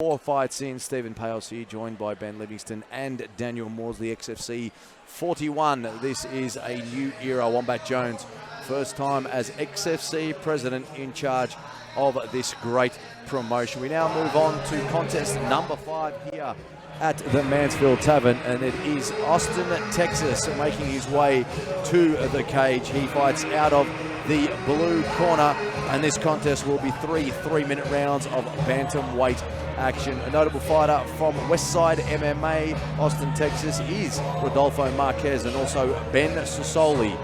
4 fights in, Stephen Pales here, joined by Ben Livingston and Daniel Maudsley, XFC41. This is a new era. Wombat Jones, first time as XFC president in charge of this great promotion. We now move on to contest number 5 here at the Mansfield Tavern, and it is Austin, Texas, making his way to the cage. He fights out of the blue corner, and this contest will be 3 3-minute rounds of bantamweight action. A notable fighter from Westside MMA, Austin, Texas, is Rodolfo Marquez and also Ben Sassoli.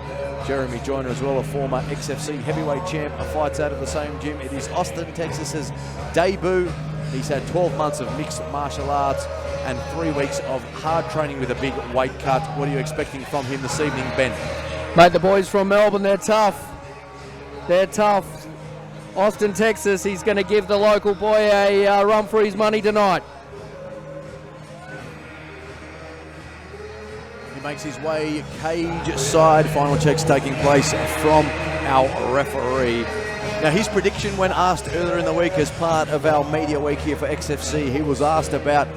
Jeremy Joyner as well, a former XFC heavyweight champ, fights out of the same gym. It is Austin, Texas's debut. He's had 12 months of mixed martial arts and 3 weeks of hard training with a big weight cut. What are you expecting from him this evening, Ben? Mate, the boys from Melbourne, they're tough. They're tough. Austin, Texas, he's going to give the local boy a run for his money tonight. He makes his way cage side. Final checks taking place from our referee. Now, his prediction when asked earlier in the week as part of our media week here for XFC, he was asked about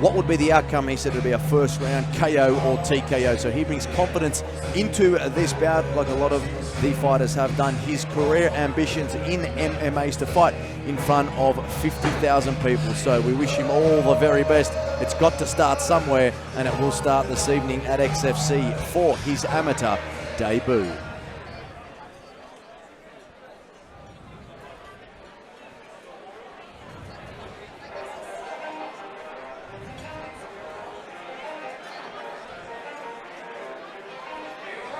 what would be the outcome. He said it would be a first round KO or TKO. So he brings confidence into this bout like a lot of the fighters have done. His career ambitions in MMA is to fight in front of 50,000 people. So we wish him all the very best. It's got to start somewhere, and it will start this evening at XFC for his amateur debut.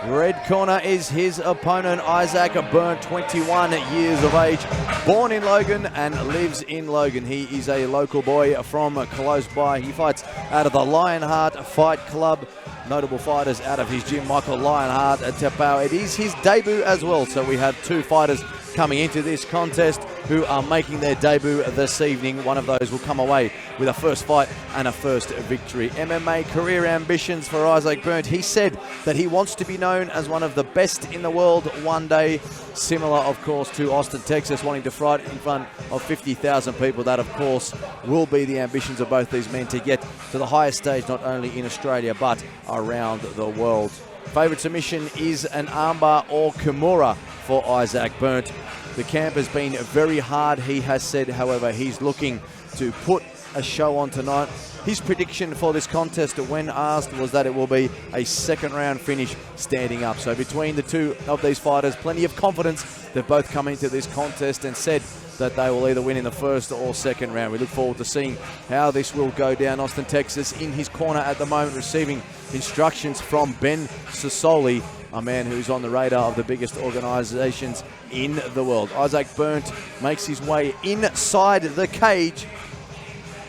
Red corner is his opponent, Isaac Berndt, 21 years of age, born in Logan and lives in Logan. He is a local boy from close by. He fights out of the Lionheart Fight Club. Notable fighters out of his gym, Michael Lionheart at Tepau. It is his debut as well, so we have 2 fighters coming into this contest who are making their debut this evening. One of those will come away with a first fight and a first victory. MMA career ambitions for Isaac Berndt. He said that he wants to be known as one of the best in the world one day. Similar, of course, to Austin, Texas, wanting to fight in front of 50,000 people. That, of course, will be the ambitions of both these men to get to the highest stage, not only in Australia, but around the world. Favourite submission is an armbar or Kimura for Isaac Berndt. The camp has been very hard, he has said. However, he's looking to put a show on tonight. His prediction for this contest when asked was that it will be a second round finish standing up. So between the 2 of these fighters, plenty of confidence. They've both come into this contest and said that they will either win in the first or second round. We look forward to seeing how this will go down. Austin, Texas, in his corner at the moment, receiving instructions from Ben Sassoli, a man who's on the radar of the biggest organisations in the world. Isaac Berndt makes his way inside the cage.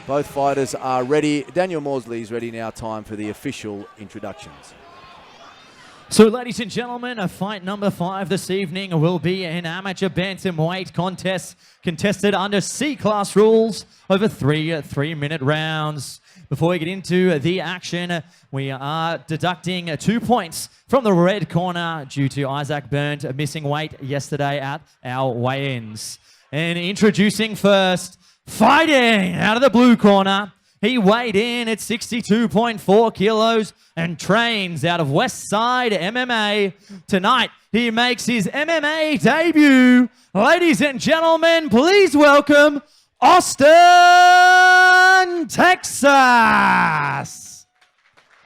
Both fighters are ready. Daniel Maudsley is ready now. Time for the official introductions. So, ladies and gentlemen, a fight number 5 this evening will be an amateur bantamweight contest contested under C-class rules over 3 3-minute rounds. Before we get into the action, we are deducting 2 points from the red corner due to Isaac Berndt missing weight yesterday at our weigh-ins. And introducing first, fighting out of the blue corner, he weighed in at 62.4 kilos and trains out of Westside MMA. Tonight, he makes his MMA debut. Ladies and gentlemen, please welcome Austin, Texas.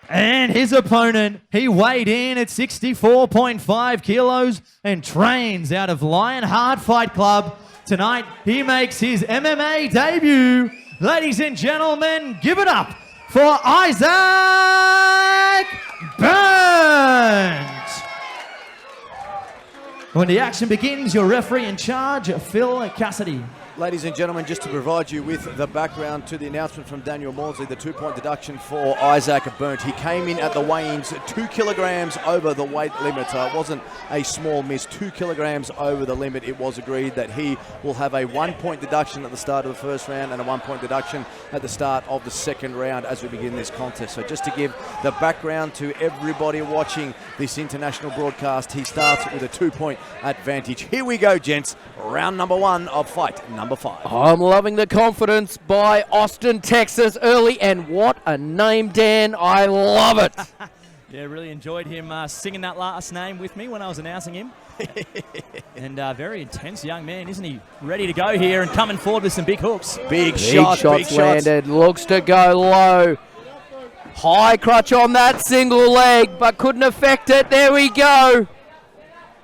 And his opponent, he weighed in at 64.5 kilos and trains out of Lionheart Fight Club. Tonight, he makes his MMA debut. Ladies and gentlemen, give it up for Isaac Berndt. When the action begins, your referee in charge, Phil Cassidy. Ladies and gentlemen, just to provide you with the background to the announcement from Daniel Maudsley, the 2-point deduction for Isaac Berndt. He came in at the weigh-ins 2 kilograms over the weight limit. It wasn't a small miss, 2 kilograms over the limit. It was agreed that he will have a 1-point deduction at the start of the first round and a 1-point deduction at the start of the second round as we begin this contest. So just to give the background to everybody watching this international broadcast, he starts with a 2-point advantage. Here we go, gents. Round number 1 of fight number number 5. I'm loving the confidence by Austin, Texas early, and what a name, Dan. I love it. Yeah, really enjoyed him singing that last name with me when I was announcing him. And very intense young man, isn't he? Ready to go here and coming forward with some big hooks. Big shots landed. Looks to go low. High crutch on that single leg, but couldn't affect it. There we go.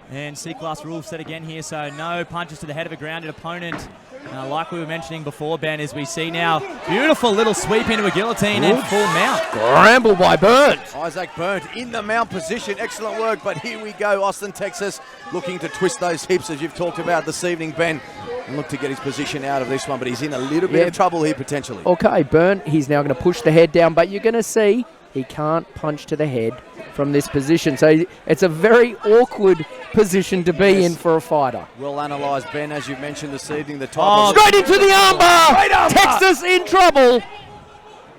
And C-class rules set again here, so no punches to the head of a grounded opponent. Like we were mentioning before, Ben, as we see now, beautiful little sweep into a guillotine and full mount. Scramble by Berndt. Isaac Berndt in the mount position. Excellent work, but here we go. Austin, Texas, looking to twist those hips, as you've talked about this evening, Ben. And look to get his position out of this one, but he's in a little bit of trouble here, potentially. Okay, Berndt, he's now going to push the head down, but you're going to see he can't punch to the head from this position. So it's a very awkward position to be in for a fighter. Well analysed, Ben, as you mentioned this evening. The type straight into the armbar! Great armbar! Texas in trouble!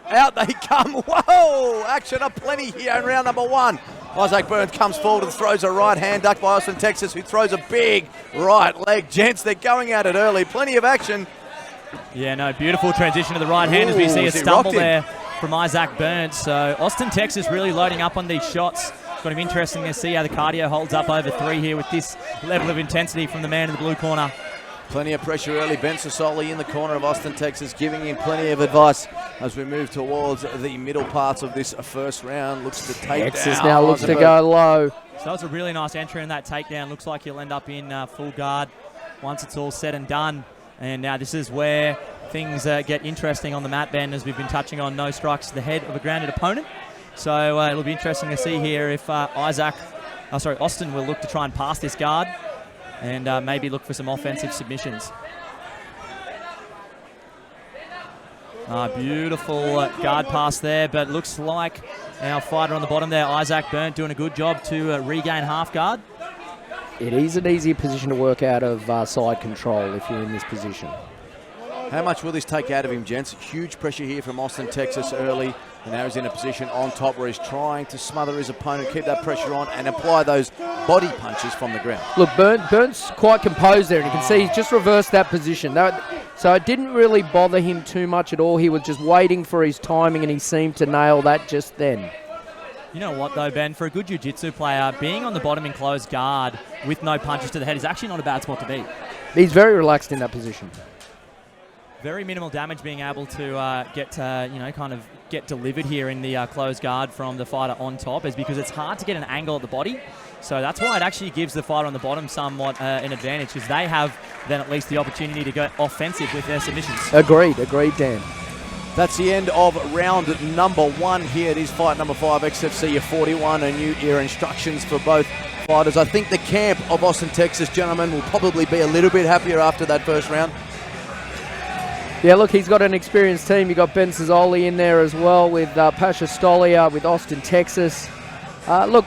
Out they come. Whoa! Action aplenty here in round number 1. Isaac Berndt comes forward and throws a right hand, ducked by Austin, Texas, who throws a big right leg. Gents, they're going at it early. Plenty of action. Yeah, no, beautiful transition to the right hand as we see a stumble there from Isaac Berndt. So Austin, Texas really loading up on these shots. It's going to be interesting to see how the cardio holds up over 3 here with this level of intensity from the man in the blue corner. Plenty of pressure early. Berndt Sosoli in the corner of Austin, Texas, giving him plenty of advice as we move towards the middle parts of this first round. Looks to take Texas down. now looks to go low. So that was a really nice entry in that takedown. Looks like he'll end up in full guard once it's all said and done. And now this is where things get interesting on the mat, Ben, as we've been touching on. No strikes to the head of a grounded opponent. So it'll be interesting to see here if Austin will look to try and pass this guard and maybe look for some offensive submissions. Beautiful guard pass there, but looks like our fighter on the bottom there, Isaac Berndt, doing a good job to regain half guard. It is an easier position to work out of side control if you're in this position. How much will this take out of him, gents? Huge pressure here from Austin, Texas early. And now he's in a position on top where he's trying to smother his opponent, keep that pressure on, and apply those body punches from the ground. Look, Berndt's quite composed there, and you can see he's just reversed that position. So it didn't really bother him too much at all. He was just waiting for his timing, and he seemed to nail that just then. You know what, though, Ben? For a good jiu-jitsu player, being on the bottom in closed guard with no punches to the head is actually not a bad spot to be. He's very relaxed in that position. Very minimal damage being able to get delivered here in the closed guard from the fighter on top, is because it's hard to get an angle at the body. So that's why it actually gives the fighter on the bottom somewhat an advantage, because they have then at least the opportunity to go offensive with their submissions. Agreed, Dan. That's the end of round number 1 here. It is fight number 5, XFC41, a new era instructions for both fighters. I think the camp of Austin, Texas, gentlemen, will probably be a little bit happier after that first round. Yeah, look, he's got an experienced team. You've got Berndt Sosoli in there as well with Pasha Stolia, with Austin, Texas. Look,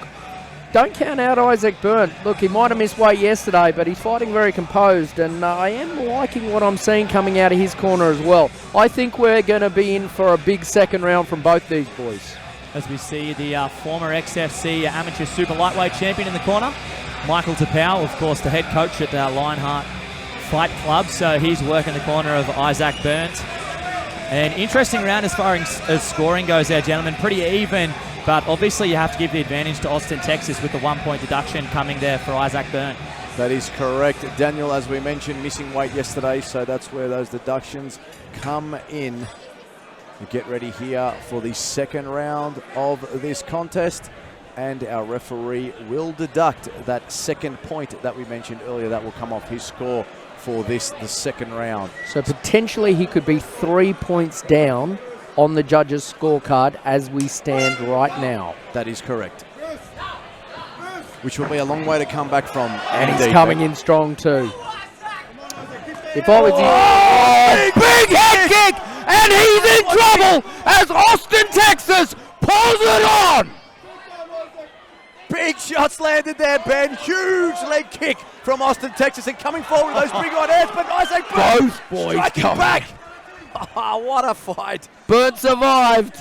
don't count out Isaac Berndt. Look, he might have missed weight yesterday, but he's fighting very composed, and I am liking what I'm seeing coming out of his corner as well. I think we're going to be in for a big second round from both these boys. As we see the former XFC amateur super lightweight champion in the corner, Michael Tapau, of course, the head coach at Lionheart Fight Club, so he's working the corner of Isaac Berndt. An interesting round as far as scoring goes there, gentlemen. Pretty even, but obviously you have to give the advantage to Austin, Texas, with the 1-point deduction coming there for Isaac Berndt. That is correct. Daniel, as we mentioned, missing weight yesterday, so that's where those deductions come in. We get ready here for the second round of this contest, and our referee will deduct that second point that we mentioned earlier. That will come off his score for the second round. So potentially he could be 3 points down on the judges' scorecard as we stand right now. That is correct. Which will be a long way to come back from. And he's coming in strong too. If I was big head kick! And he's in trouble as Austin, Texas pulls it on! Big shots landed there, Ben. Huge leg kick from Austin, Texas, and coming forward with those big right hands, but Isaac Berndt both boys striking coming back. Oh, what a fight. Berndt survived.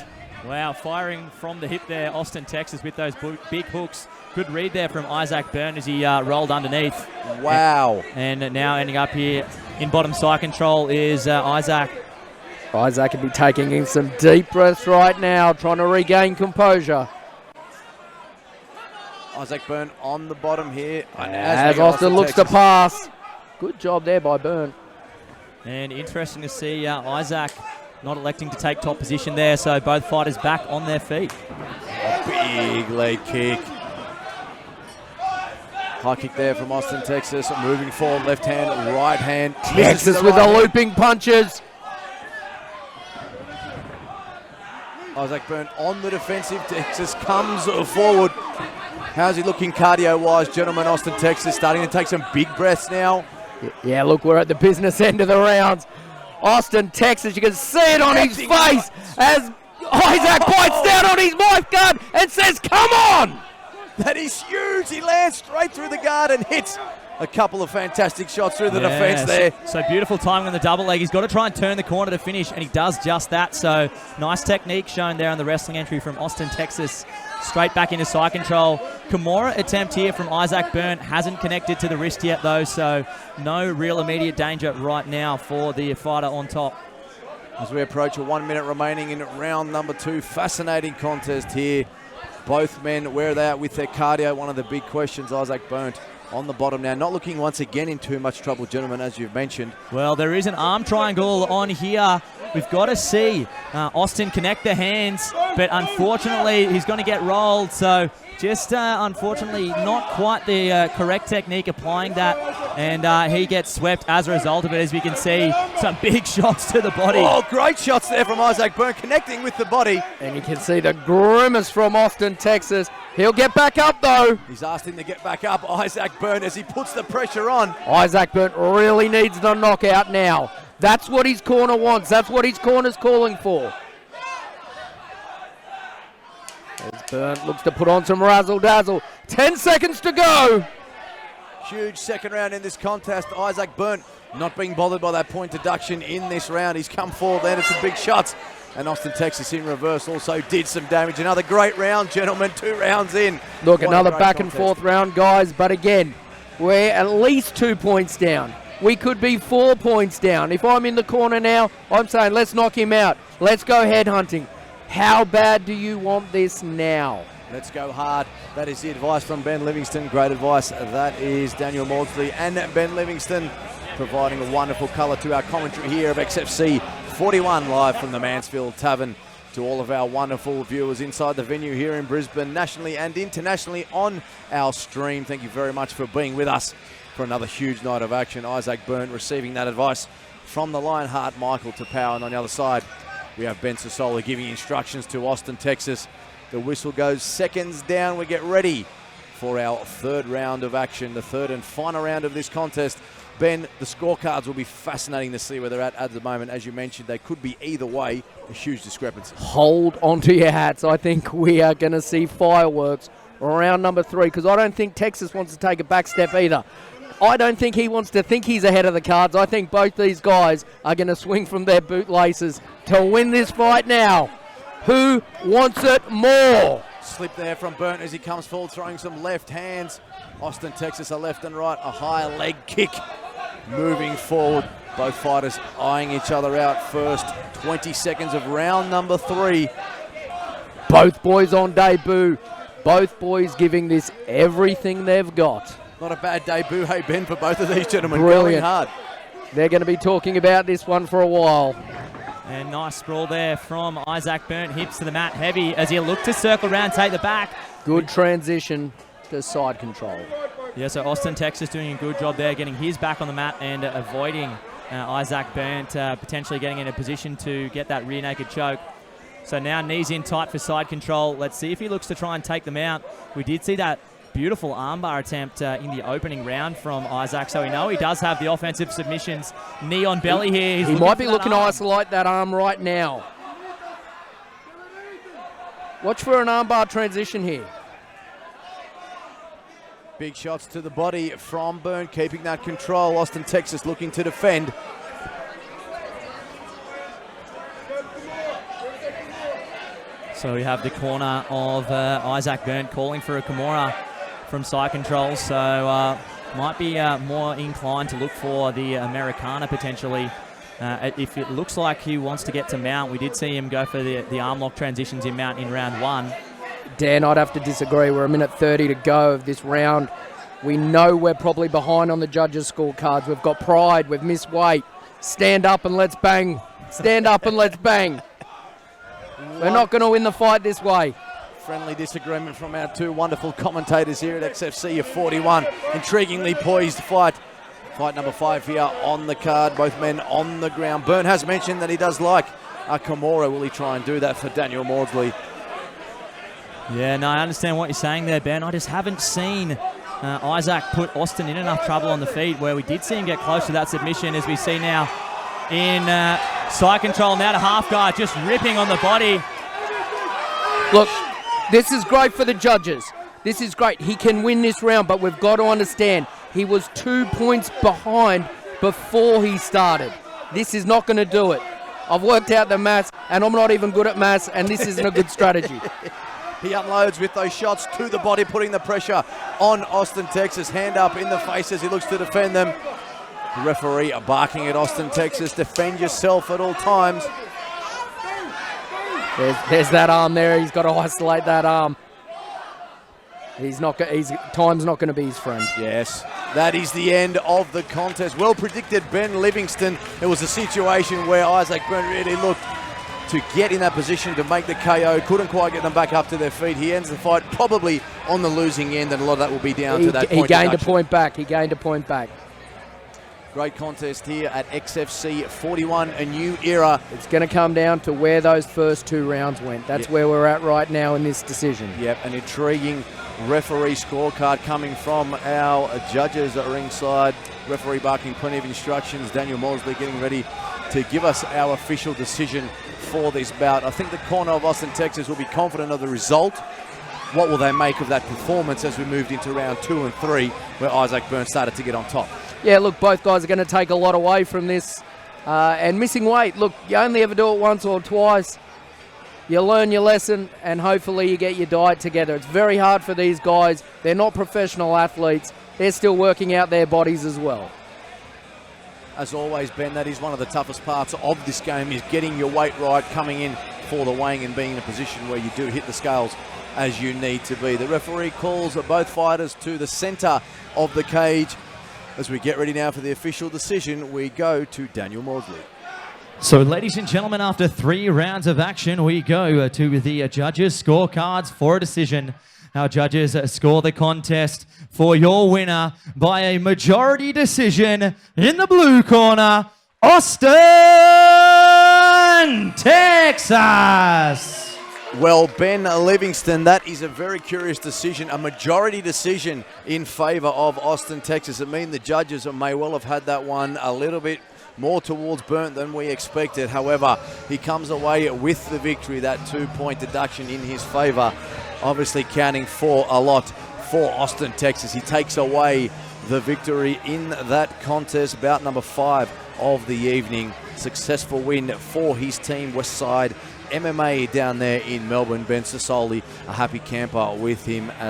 Wow, firing from the hip there, Austin, Texas, with those big hooks. Good read there from Isaac Berndt as he rolled underneath. Wow. And now ending up here in bottom side control is Isaac. Isaac could be taking in some deep breaths right now, trying to regain composure. Isaac Berndt on the bottom here. As Austin looks to pass. Good job there by Berndt. And interesting to see Isaac not electing to take top position there, so both fighters back on their feet. A big leg kick. High kick there from Austin, Texas. Moving forward, left hand, right hand. Texas with the looping punches. Isaac Berndt on the defensive. Texas comes forward. How's he looking cardio-wise, gentlemen? Austin, Texas starting to take some big breaths now. Yeah, look, we're at the business end of the rounds. Austin, Texas, you can see it on his face as Isaac bites down on his mouth guard and says, "Come on!" That is huge. He lands straight through the guard and hits a couple of fantastic shots through the defense there. So beautiful timing on the double leg. He's got to try and turn the corner to finish, and he does just that. So nice technique shown there on the wrestling entry from Austin, Texas. Straight back into side control. Kimura attempt here from Isaac Berndt hasn't connected to the wrist yet though, so no real immediate danger right now for the fighter on top. As we approach a 1 minute remaining in round number 2, fascinating contest here. Both men, where are they at with their cardio? One of the big questions. Isaac Berndt on the bottom now, not looking once again in too much trouble, gentlemen, as you've mentioned. Well, there is an arm triangle on here. We've got to see Austin connect the hands, but unfortunately he's going to get rolled. So just unfortunately not quite the correct technique applying that, and he gets swept as a result of it. As we can see, some big shots to the body. Oh, great shots there from Isaac Berndt, connecting with the body. And you can see the grimace from Austin, Texas. He'll get back up though. He's asked him to get back up, Isaac Berndt, as he puts the pressure on. Isaac Berndt really needs the knockout now. That's what his corner wants. That's what his corner's calling for. As Berndt looks to put on some razzle-dazzle. 10 seconds to go. Huge second round in this contest. Isaac Berndt not being bothered by that point deduction in this round. He's come forward, landed some big shots. And Austin, Texas in reverse also did some damage. Another great round, gentlemen. 2 rounds in. Look, another back and forth round, guys. But again, we're at least 2 points down. We could be 4 points down. If I'm in the corner now, I'm saying let's knock him out. Let's go headhunting. How bad do you want this now? Let's go hard. That is the advice from Ben Livingston. Great advice. That is Daniel Maudsley and Ben Livingston, providing a wonderful colour to our commentary here of XFC41 live from the Mansfield Tavern. To all of our wonderful viewers inside the venue here in Brisbane, nationally and internationally on our stream, thank you very much for being with us for another huge night of action. Isaac Berndt receiving that advice from the Lionheart Michael to Power, and on the other side we have Ben Sosola giving instructions to Austin, Texas. The whistle goes seconds down. We get ready for our 3rd round of action, the 3rd and final round of this contest. Ben, the scorecards will be fascinating to see where they're at the moment. As you mentioned, they could be either way, a huge discrepancy. Hold onto your hats. I think we are going to see fireworks round number 3, because I don't think Texas wants to take a back step either. I don't think he wants to think he's ahead of the cards. I think both these guys are going to swing from their bootlaces to win this fight now. Who wants it more? Slip there from Berndt as he comes forward, throwing some left hands. Austin, Texas, a left and right, a high leg kick. Moving forward, both fighters eyeing each other out first. 20 seconds of round number 3. Both boys on debut. Both boys giving this everything they've got. Not a bad debut, hey Ben, for both of these gentlemen. Brilliant. Going hard. They're going to be talking about this one for a while. And nice sprawl there from Isaac Berndt. Hips to the mat heavy as he looked to circle around, take the back. Good transition to side control. Yeah, so Austin, Texas doing a good job there, getting his back on the mat and avoiding Isaac Berndt potentially getting in a position to get that rear naked choke. So now knees in tight for side control. Let's see if he looks to try and take them out. We did see that beautiful armbar attempt in the opening round from Isaac, so we know he does have the offensive submissions. Knee on belly here. He might be looking to isolate that arm right now. Watch for an armbar transition here. Big shots to the body from Berndt, keeping that control. Austin, Texas looking to defend. So we have the corner of Isaac Berndt calling for a Kimura from side control. So might be more inclined to look for the Americana potentially. If it looks like he wants to get to mount, we did see him go for the arm lock transitions in mount in round 1. Dan, I'd have to disagree. We're a minute 30 to go of this round. We know we're probably behind on the judges' scorecards. We've got pride. We've missed weight. Stand up and let's bang. Stand up and let's bang. We're not going to win the fight this way. Friendly disagreement from our two wonderful commentators here at XFC41. Intriguingly poised fight. Fight number 5 here on the card. Both men on the ground. Berndt has mentioned that he does like a Kimura. Will he try and do that for Daniel Maudsley? Yeah, no, I understand what you're saying there, Ben. I just haven't seen Isaac put Austin in enough trouble on the feet where we did see him get close to that submission, as we see now in side control. Now to half guard, just ripping on the body. Look, this is great for the judges. This is great. He can win this round, but we've got to understand he was 2 points behind before he started. This is not going to do it. I've worked out the maths, and I'm not even good at maths, and this isn't a good strategy. He unloads with those shots to the body, putting the pressure on Austin, Texas. Hand up in the face as he looks to defend them. The referee barking at Austin, Texas. Defend yourself at all times. There's that arm there. He's got to isolate that arm. Time's not going to be his friend. Yes, that is the end of the contest. Well predicted, Ben Livingston. It was a situation where Isaac Berndt really looked to get in that position to make the KO. Couldn't quite get them back up to their feet. He ends the fight probably on the losing end, and a lot of that will be down to that point. He gained a point back. He gained a point back. Great contest here at XFC41, a new era. It's going to come down to where those first 2 rounds went. That's where we're at right now in this decision. Yep, an intriguing referee scorecard coming from our judges at ringside. Referee barking plenty of instructions. Daniel Maudsley getting ready to give us our official decision for this bout. I think the corner of Austin, Texas will be confident of the result. What will they make of that performance as we moved into round 2 and 3, where Isaac Berndt started to get on top? Yeah, look, both guys are going to take a lot away from this. And missing weight, look, you only ever do it once or twice. You learn your lesson, and hopefully you get your diet together. It's very hard for these guys. They're not professional athletes. They're still working out their bodies as well. As always, Ben, that is one of the toughest parts of this game, is getting your weight right, coming in for the weighing and being in a position where you do hit the scales as you need to be. The referee calls both fighters to the center of the cage. As we get ready now for the official decision, we go to Daniel Maudsley. So, ladies and gentlemen, after 3 rounds of action, we go to the judges' scorecards for a decision. Our judges score the contest for your winner by a majority decision in the blue corner, Austin, Texas. Well, Ben Livingston, that is a very curious decision, a majority decision in favor of Austin, Texas. It means the judges may well have had that one a little bit more towards Berndt than we expected. However, he comes away with the victory, that 2-point deduction in his favor, obviously counting for a lot for Austin, Texas. He takes away the victory in that contest, bout number 5 of the evening. Successful win for his team, Westside MMA down there in Melbourne. Ben Sassoli, a happy camper with him.